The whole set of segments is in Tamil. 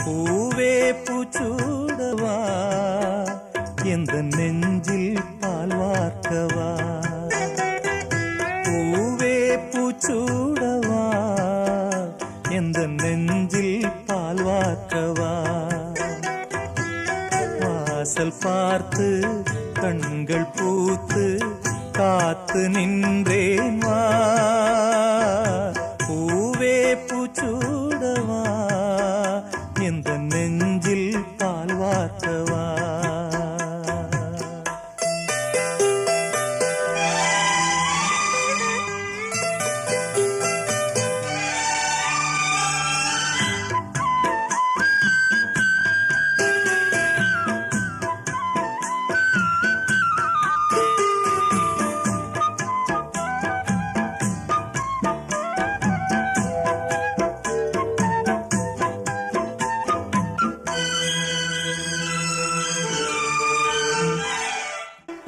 பூவே பூச்சூடவா எந்த நெஞ்சில் பால் வார்க்கவா. பூவே பூச்சூடவா எந்த நெஞ்சில் பால் வார்க்கவா. வாசல் பார்த்து கண்கள் பூத்து காத்து நின்றேன் வா. பூவே பூச்சூடவா எந்த நெஞ்சில் பால் வார்க்கவா.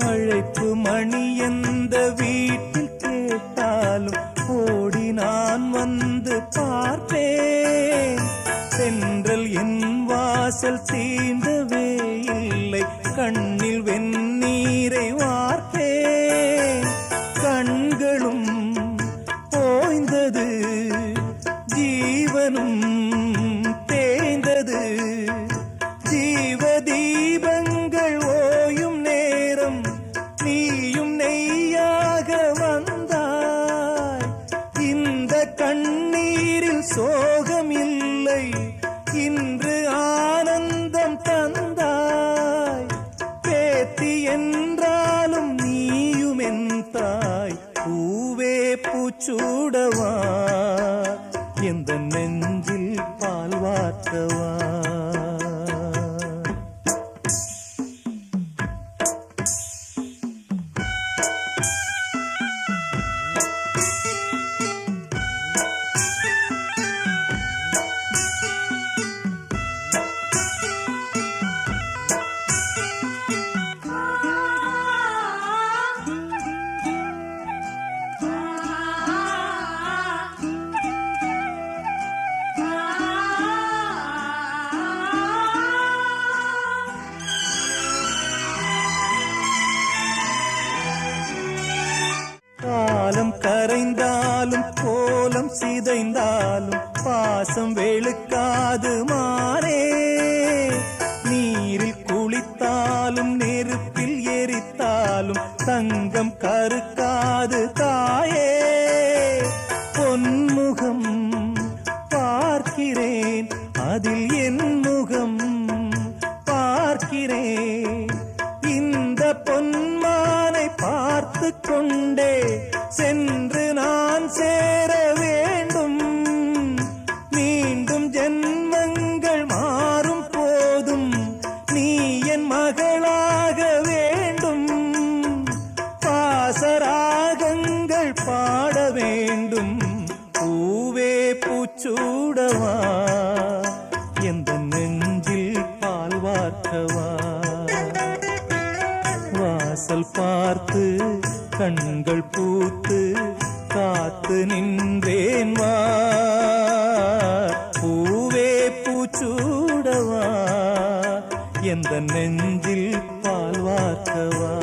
அழைப்பு மணி எந்த வீட்டில் கேட்டாலும் ஓடி நான் வந்து பார்ப்பேன். சென்றல் என் வாசல் தீண்டவே இல்லை, கண்ணில் வெந்நீரை வார்ப்பேன். கண்களும் ஓய்ந்தது, ஜீவனும் தேய்ந்தது. ஜீவ தீபங்கள் ஓயும் நேரம் நீயும் நெய்யாக வந்தாய். இந்த கண்ணீரில் சோகம் இல்லை, இன்று ஆனந்தம் தந்தாய். பேத்தி என்றாலும் நீயும் என் தாய். பூவே பூச்சூடவா எந்த நெஞ்சில் பால் வார்க்கவா. காலம் கரைந்தாலும் கோலம் சிதைந்தாலும் பாசம் வெளுக்காது மாறே. நீரில் குளித்தாலும் நெருப்பில் எரித்தாலும் தங்கம் கருக்காது தாயே. பொன்முகம் பார்க்கிறேன், அதில் என் முகம் பார்க்கிறேன். இந்த பொன்மானை பார்த்து கொண்டே சென்று நான் சேர வேண்டும். மீண்டும் ஜென்மங்கள் மாறும் போதும் நீ என் மகளாக வேண்டும். பாசராகங்கள் பாட வேண்டும். பூவே பூச்சூடவா எந்த நெஞ்சில் பால் வார்க்கவா. வாசல் பார்த்து கண்கள் பூத்து காத்து நின்றேன் வா. பூவே பூச்சூடவா எந்த நெஞ்சில் பால் வார்க்கவா.